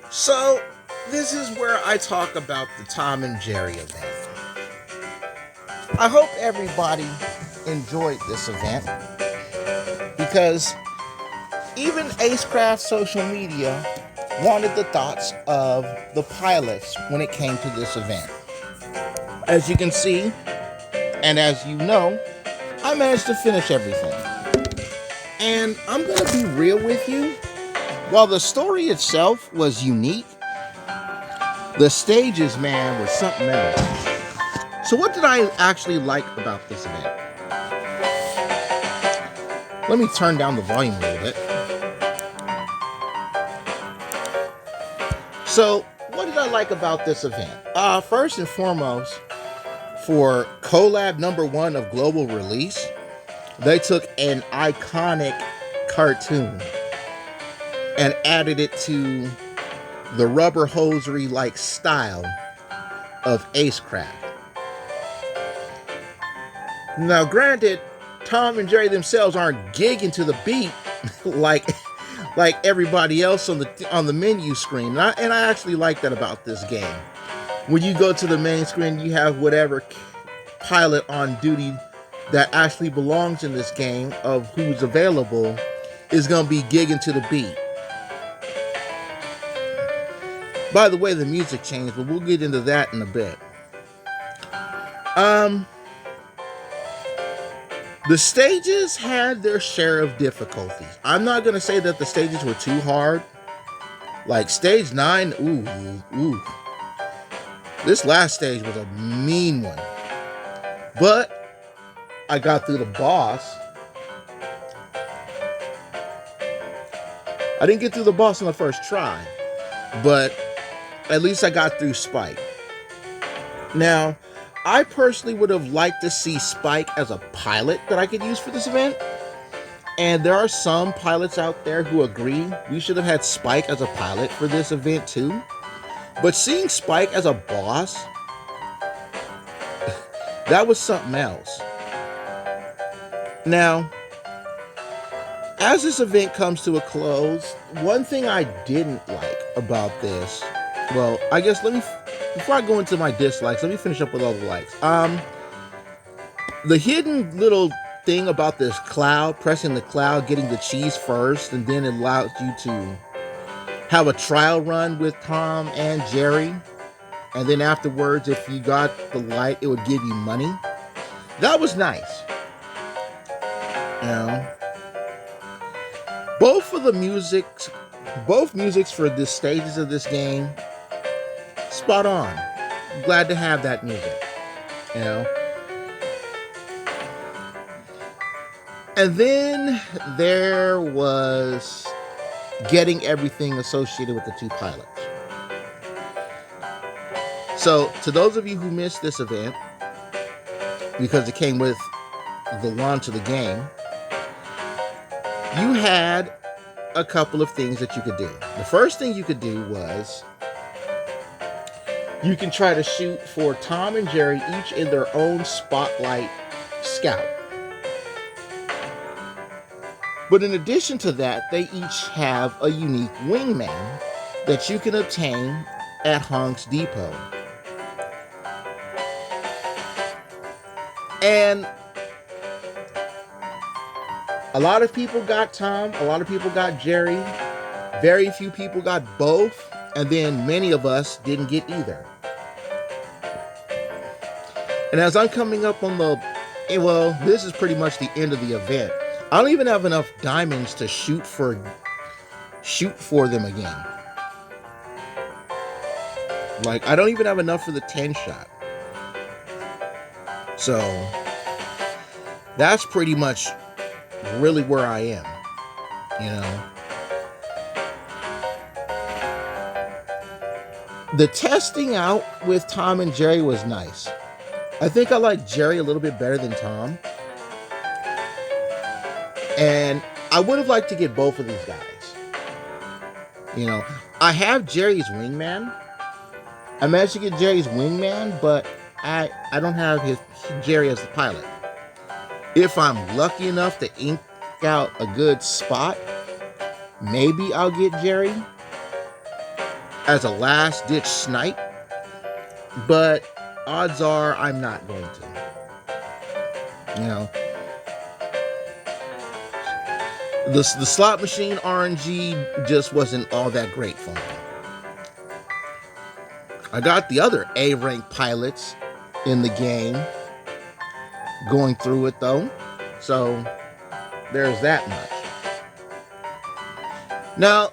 So, this is where I talk about the Tom and Jerry event. I hope everybody enjoyed this event because even Acecraft social media wanted the thoughts of the pilots when it came to this event. As you can see, and as you know, I managed to finish everything. And I'm going to be real with you. While the story itself was unique, the stages, man, were something else. So what did I actually like about this event? Let me turn down the volume a little bit. So what did I like about this event? First and foremost, for Collab #1 of global release, they took an iconic cartoon and added it to the rubber hosiery like style of Acecraft. Now, granted, Tom and Jerry themselves aren't gigging to the beat like everybody else on the menu screen. And I actually like that about this game. When you go to the main screen, you have whatever pilot on duty that actually belongs in this game of who's available is going to be gigging to the beat. By the way, the music changed, but we'll get into that in a bit. The stages had their share of difficulties. I'm not going to say that the stages were too hard. Like stage 9, ooh. This last stage was a mean one. But I got through the boss. I didn't get through the boss on the first try, but at least I got through Spike. Now, I personally would have liked to see Spike as a pilot that I could use for this event. And there are some pilots out there who agree we should have had Spike as a pilot for this event too. But seeing Spike as a boss, that was something else. Now, as this event comes to a close, one thing I didn't like about this, well, I guess before I go into my dislikes, let me finish up with all the likes. The hidden little thing about this cloud, pressing the cloud, getting the cheese first, and then it allows you to have a trial run with Tom and Jerry. And then afterwards, if you got the light, it would give you money. That was nice. You know, both musics for the stages of this game, spot on. Glad to have that music. You know. And then there was getting everything associated with the two pilots. So, to those of you who missed this event, because it came with the launch of the game, you had a couple of things that you could do. The first thing you could do was you can try to shoot for Tom and Jerry, each in their own spotlight scout. But in addition to that, they each have a unique wingman that you can obtain at Honk's Depot. And a lot of people got Tom, a lot of people got Jerry, very few people got both, and then many of us didn't get either. And as I'm coming up on this is pretty much the end of the event. I don't even have enough diamonds to shoot for them again. Like, I don't even have enough for the 10 shot. So, that's pretty much really where I am. You know. The testing out with Tom and Jerry was nice. I think I like Jerry a little bit better than Tom. And I would have liked to get both of these guys. You know, I have Jerry's wingman. I managed to get Jerry's wingman, but I don't have Jerry as the pilot. If I'm lucky enough to ink out a good spot, maybe I'll get Jerry. as a last-ditch snipe, but odds are I'm not going to. You know, the slot machine RNG just wasn't all that great for me. I got the other A-rank pilots in the game going through it though, so there's that much. Now,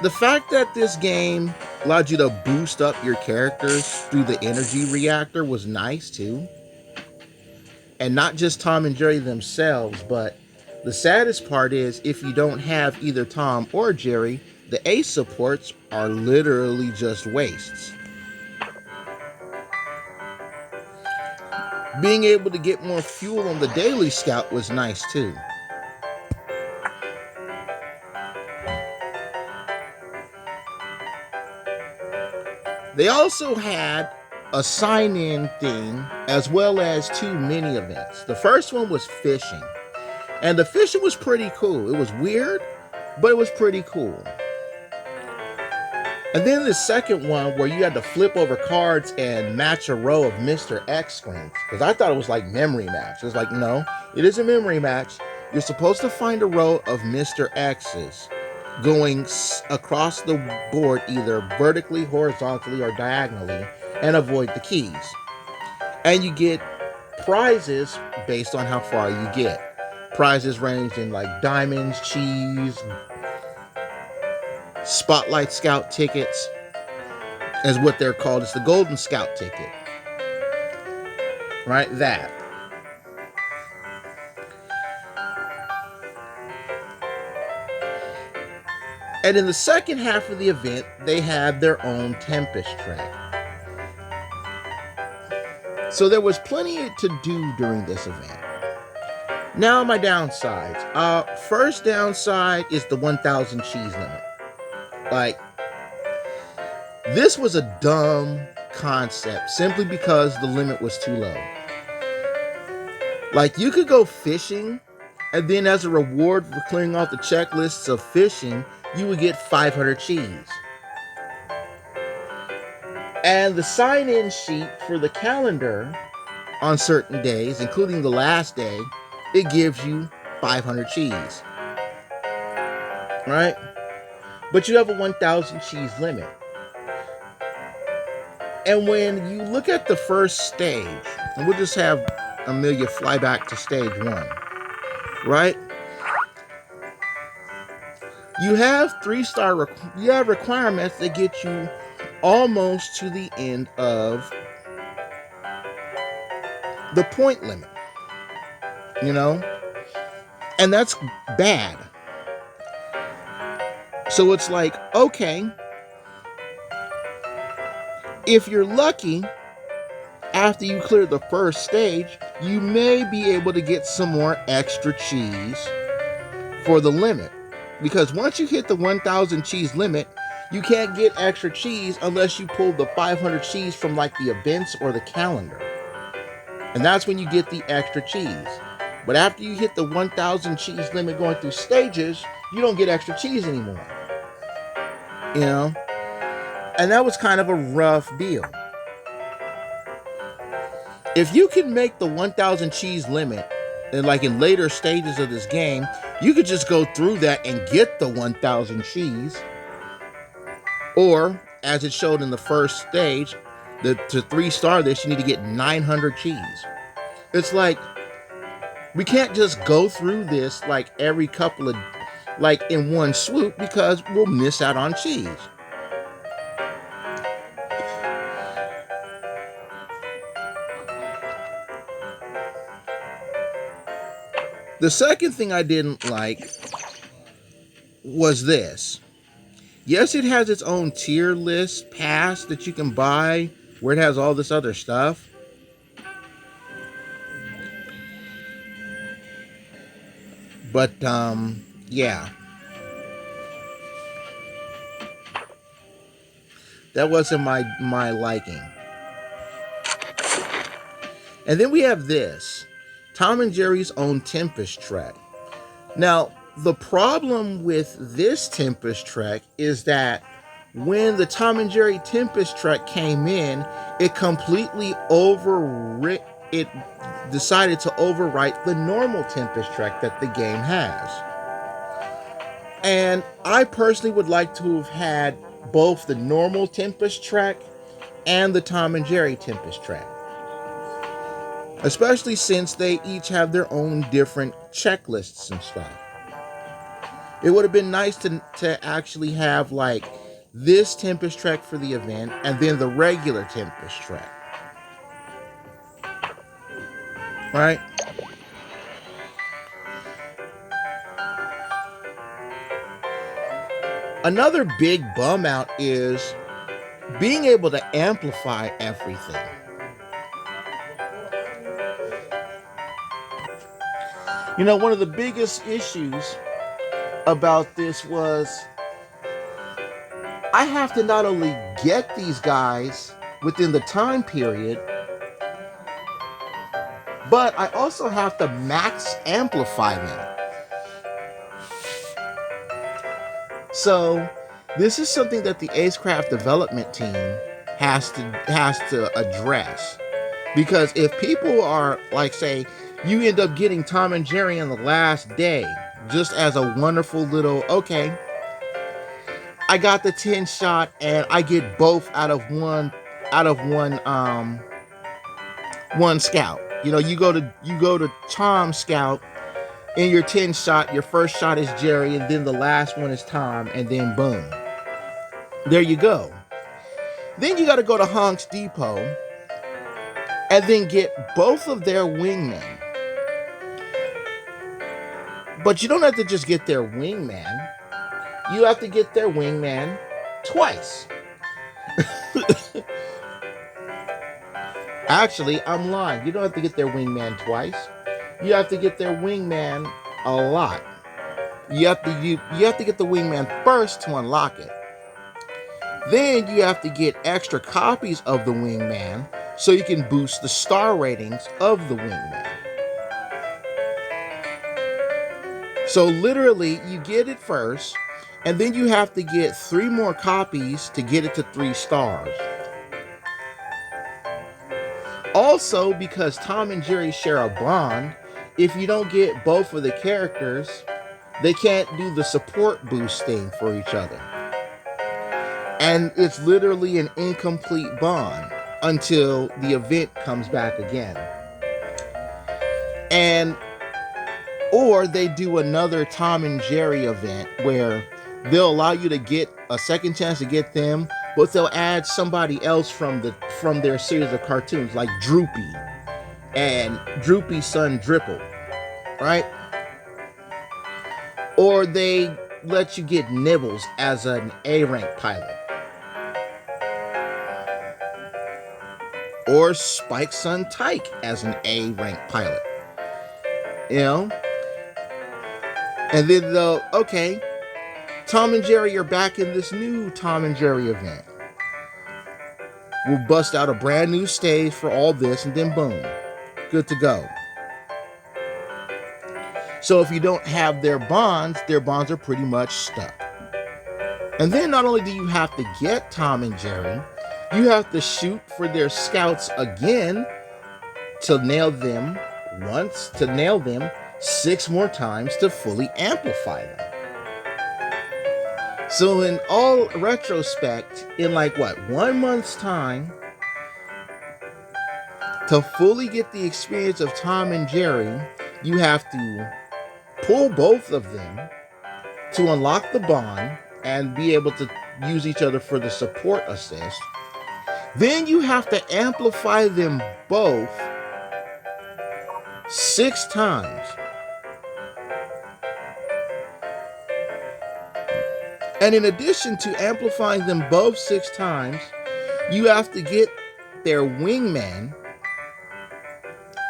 the fact that this game allowed you to boost up your characters through the energy reactor was nice too. And not just Tom and Jerry themselves, but the saddest part is if you don't have either Tom or Jerry, the Ace supports are literally just wastes. Being able to get more fuel on the Daily Scout was nice too. They also had a sign-in thing as well as 2 mini events. The first one was fishing, and the fishing was pretty cool. It was weird, but it was pretty cool. And then the second one where you had to flip over cards and match a row of Mr. X screens, because I thought it was like memory match. It was like, no, it is a memory match. You're supposed to find a row of Mr. X's going across the board either vertically, horizontally, or diagonally, and avoid the keys. And you get prizes based on how far you get. Prizes range in like diamonds, cheese, Spotlight Scout tickets, as what they're called. It's the Golden Scout ticket. Right? That. And in the second half of the event, they had their own Tempest track. So there was plenty to do during this event. Now my downsides. First downside is the 1,000 cheese limit. Like, this was a dumb concept simply because the limit was too low. Like, you could go fishing, and then as a reward for clearing off the checklists of fishing, you would get 500 cheese. And the sign-in sheet for the calendar on certain days, including the last day, it gives you 500 cheese. Right? But you have a 1,000 cheese limit. And when you look at the first stage, and we'll just have Amelia fly back to stage 1, right? You have 3-star, you have requirements that get you almost to the end of the point limit, you know? And that's bad. So it's like, okay, if you're lucky, after you clear the first stage, you may be able to get some more extra cheese for the limit. Because once you hit the 1,000 cheese limit, you can't get extra cheese unless you pull the 500 cheese from like the events or the calendar. And that's when you get the extra cheese. But after you hit the 1,000 cheese limit going through stages, you don't get extra cheese anymore. You know? And that was kind of a rough deal. If you can make the 1,000 cheese limit, and like in later stages of this game, you could just go through that and get the 1,000 cheese. Or, as it showed in the first stage, to 3-star this, you need to get 900 cheese. It's like, we can't just go through this like every couple of, like in one swoop, because we'll miss out on cheese. The second thing I didn't like was this. Yes, it has its own tier list pass that you can buy where it has all this other stuff. But, yeah. That wasn't my liking. And then we have this. Tom and Jerry's own Tempest track. Now, the problem with this Tempest track is that when the Tom and Jerry Tempest Trek came in, it completely it decided to overwrite the normal Tempest Trek that the game has. And I personally would like to have had both the normal Tempest Trek and the Tom and Jerry Tempest Trek. Especially since they each have their own different checklists and stuff. It would have been nice to actually have like this Tempest Trek for the event and then the regular Tempest Trek. Right? Another big bum out is being able to amplify everything. You know, one of the biggest issues about this was I have to not only get these guys within the time period, but I also have to max amplify them. So this is something that the Acecraft development team has to address. Because if people are like, say, you end up getting Tom and Jerry on the last day, just as a wonderful little, okay, I got the 10 shot and I get both out of one scout. You know, you go to Tom Scout. In your 10 shot, your first shot is Jerry, and then the last one is Tom, and then boom. There you go. Then you got to go to Honk's Depot and then get both of their wingmen. But you don't have to just get their wingman. You have to get their wingman twice. Actually, I'm lying. You don't have to get their wingman twice. You have to get their wingman a lot. You have to get the wingman first to unlock it. Then you have to get extra copies of the wingman so you can boost the star ratings of the wingman. So literally, you get it first, and then you have to get 3 more copies to get it to 3 stars. Also, because Tom and Jerry share a bond, if you don't get both of the characters, they can't do the support boost thing for each other. And it's literally an incomplete bond until the event comes back again. Or they do another Tom and Jerry event where they'll allow you to get a second chance to get them, but they'll add somebody else from their series of cartoons, like Droopy and Droopy's son Dripple, right? Or they let you get Nibbles as an A-rank pilot. Or Spike's son Tyke as an A-rank pilot. You know? And then okay, Tom and Jerry are back in this new Tom and Jerry event. We'll bust out a brand new stage for all this, and then boom, good to go. So if you don't have their bonds are pretty much stuck. And then not only do you have to get Tom and Jerry, you have to shoot for their scouts again to nail them 6 more times to fully amplify them. So in all retrospect, in 1 month's time, to fully get the experience of Tom and Jerry, you have to pull both of them to unlock the bond and be able to use each other for the support assist. Then you have to amplify them both 6 times. And in addition to amplifying them both 6 times, you have to get their wingman,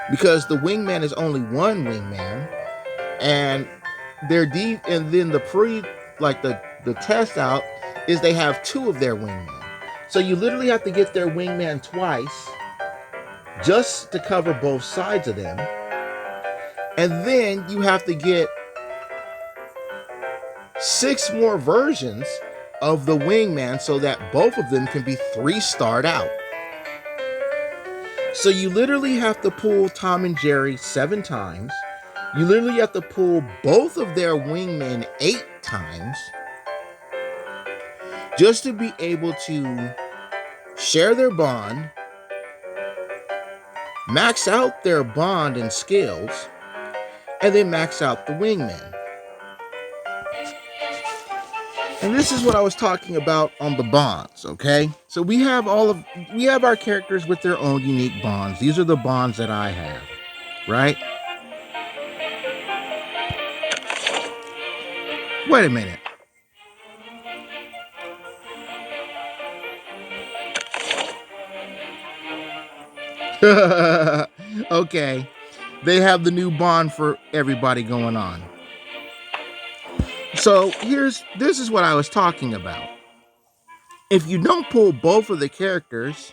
because the wingman is only one wingman, and and then the test out is they have 2 of their wingmen. So you literally have to get their wingman twice just to cover both sides of them. And then you have to get 6 more versions of the wingman so that both of them can be 3-starred out. So you literally have to pull Tom and Jerry 7 times. You literally have to pull both of their wingmen 8 times just to be able to share their bond, max out their bond and skills, and then max out the wingmen. And this is what I was talking about on the bonds, okay? So we have our characters with their own unique bonds. These are the bonds that I have, right? Wait a minute. Okay. They have the new bond for everybody going on. So this is what I was talking about. If you don't pull both of the characters,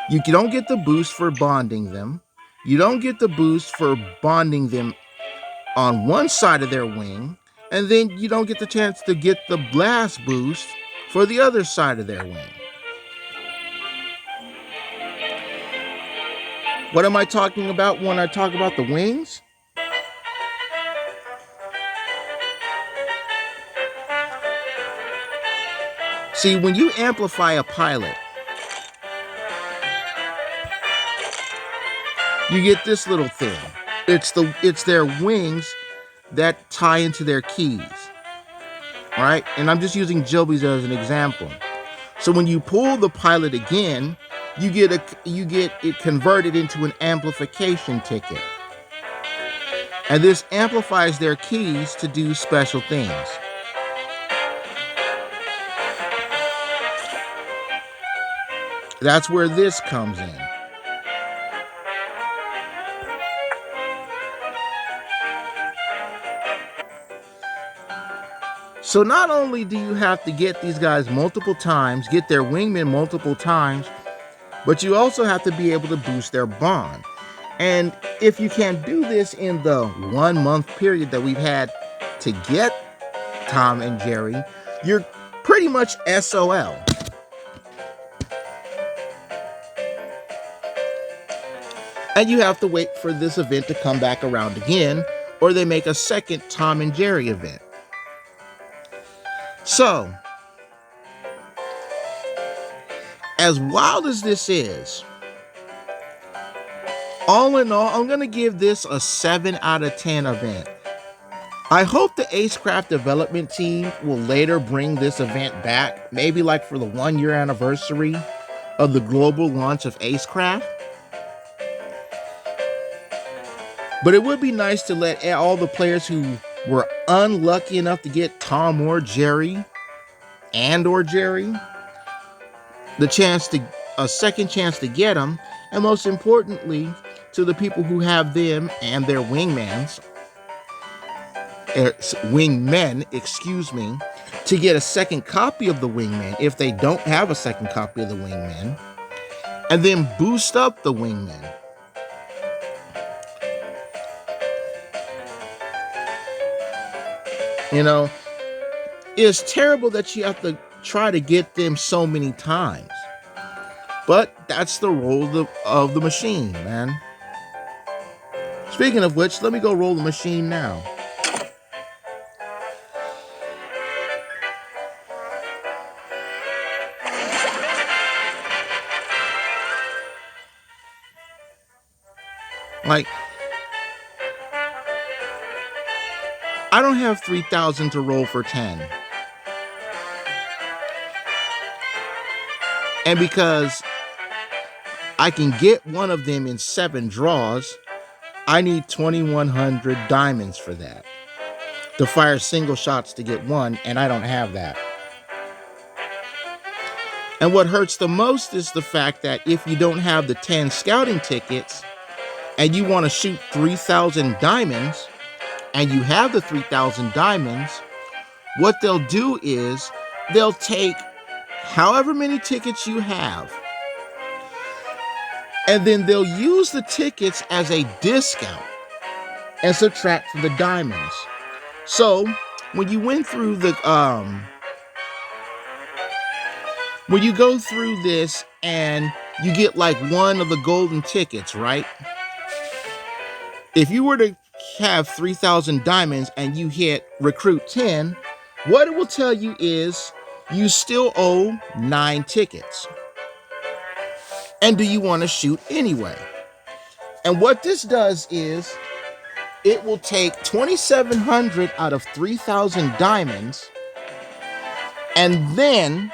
you don't get the boost for bonding them. You don't get the boost for bonding them on one side of their wing, and then you don't get the chance to get the blast boost for the other side of their wing. What am I talking about when I talk about the wings? See, when you amplify a pilot, you get this little thing. It's their wings that tie into their keys, right? And I'm just using Joby's as an example. So when you pull the pilot again, you get it converted into an amplification ticket. And this amplifies their keys to do special things. That's where this comes in. So not only do you have to get these guys multiple times, get their wingmen multiple times, but you also have to be able to boost their bond. And if you can't do this in the 1 month period that we've had to get Tom and Jerry, you're pretty much SOL. And you have to wait for this event to come back around again, or they make a second Tom and Jerry event. So, as wild as this is, all in all, I'm going to give this a 7 out of 10 event. I hope the Acecraft development team will later bring this event back, maybe like for the 1-year anniversary of the global launch of Acecraft. But it would be nice to let all the players who were unlucky enough to get Tom or Jerry or Jerry a second chance to get them, and most importantly, to the people who have them and their wingmen, to get a second copy of the wingman if they don't have a second copy of the wingman, and then boost up the wingman. You know, it's terrible that you have to try to get them so many times. But that's the role of the machine, man. Speaking of which, let me go roll the machine now. Like, I don't have 3,000 to roll for 10. And because I can get one of them in 7 draws, I need 2,100 diamonds for that. To fire single shots to get one, and I don't have that. And what hurts the most is the fact that if you don't have the 10 scouting tickets, and you want to shoot 3,000 diamonds, and you have the 3,000 diamonds, what they'll do is they'll take however many tickets you have, and then they'll use the tickets as a discount and subtract from the diamonds. So when you went through the When you go through this and you get like one of the golden tickets, right? If you were to have 3,000 diamonds and you hit recruit 10, what it will tell you is you still owe 9 tickets. And do you want to shoot anyway? And what this does is it will take 2,700 out of 3,000 diamonds, and then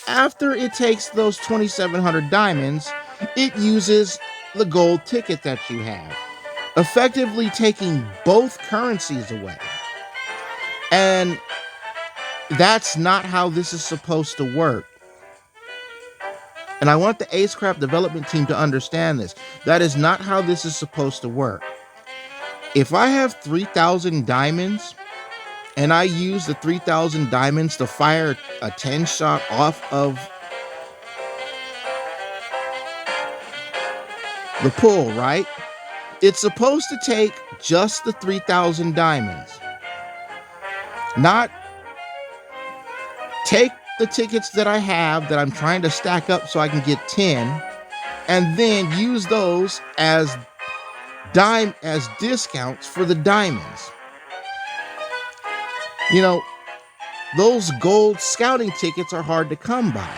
after it takes those 2,700 diamonds, it uses the gold ticket that you have, effectively taking both currencies away. And that's not how this is supposed to work. And I want the Acecraft development team to understand this. That is not how this is supposed to work. If I have 3,000 diamonds and I use the 3,000 diamonds to fire a 10 shot off of the pull, right? It's supposed to take just the 3,000 diamonds. Not take the tickets that I have that I'm trying to stack up so I can get 10 and then use those as discounts for the diamonds. You know, those gold scouting tickets are hard to come by.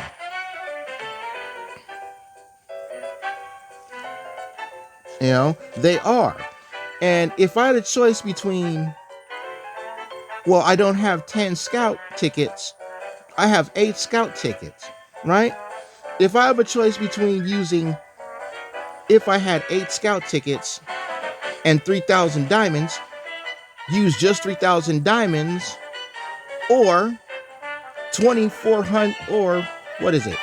You know, they are. And if I had a choice between, well, I don't have 10 scout tickets, I have 8 scout tickets, right? If I have a choice between if I had 8 scout tickets and 3,000 diamonds, use just 3,000 diamonds, or 2,400, or what is it?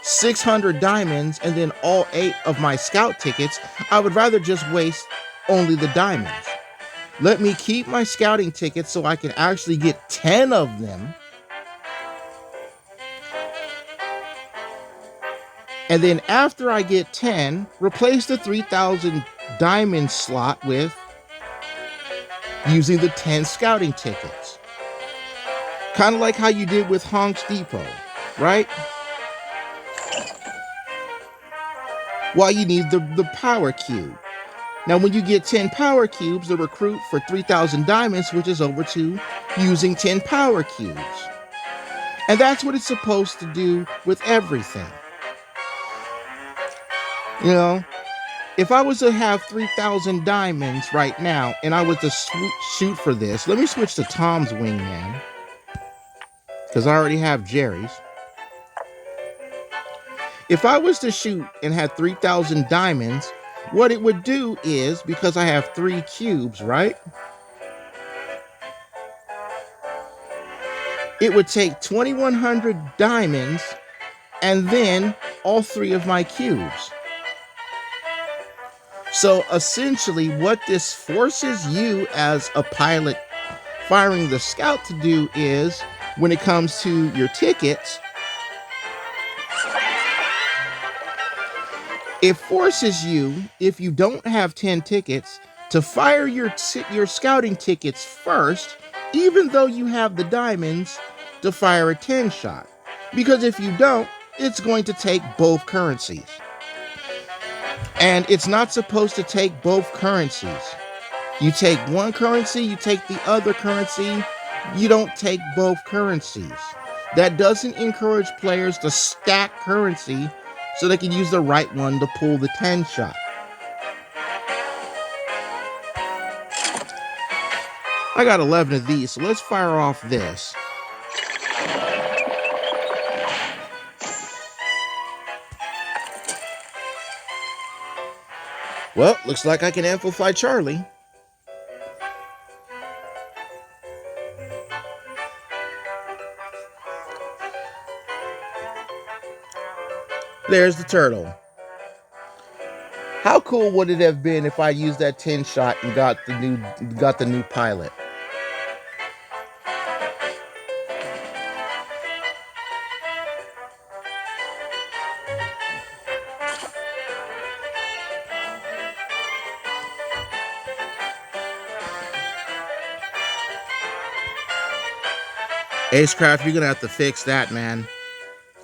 600 diamonds, and then all 8 of my scout tickets, I would rather just waste only the diamonds. Let me keep my scouting tickets so I can actually get 10 of them. And then after I get 10, replace the 3,000 diamond slot with using the 10 scouting tickets. Kind of like how you did with Honk's Depot, right? While you need the power cube. Now, when you get 10 power cubes, the recruit for 3,000 diamonds switches over to using 10 power cubes. And that's what it's supposed to do with everything. You know, if I was to have 3,000 diamonds right now and I was to shoot for this, let me switch to Tom's wingman, because I already have Jerry's. If I was to shoot and had 3,000 diamonds, what it would do is, because I have 3 cubes, right? It would take 2,100 diamonds and then all 3 of my cubes. So essentially what this forces you as a pilot firing the scout to do is, when it comes to your tickets, it forces you, if you don't have 10 tickets, to fire your scouting tickets first, even though you have the diamonds to fire a 10 shot. Because if you don't, it's going to take both currencies. And it's not supposed to take both currencies. You take one currency, you take the other currency, you don't take both currencies. That doesn't encourage players to stack currency so they can use the right one to pull the 10 shot. I got 11 of these, so let's fire off this. Well, looks like I can amplify Charlie. There's the turtle. How cool would it have been if I used that 10 shot and got the new pilot? Acecraft, you're gonna have to fix that, man.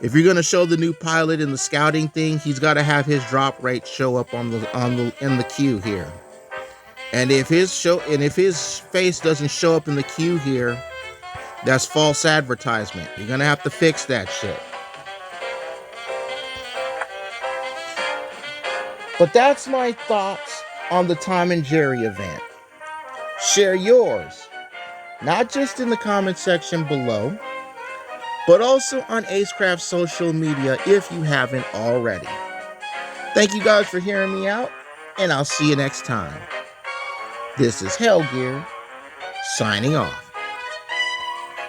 If you're gonna show the new pilot in the scouting thing, he's got to have his drop rate show up in the queue here. And if his face doesn't show up in the queue here, that's false advertisement. You're gonna have to fix that shit. But that's my thoughts on the Tom and Jerry event. Share yours, not just in the comment section below, but also on Acecraft social media if you haven't already. Thank you guys for hearing me out, and I'll see you next time. This is Hellgear, signing off.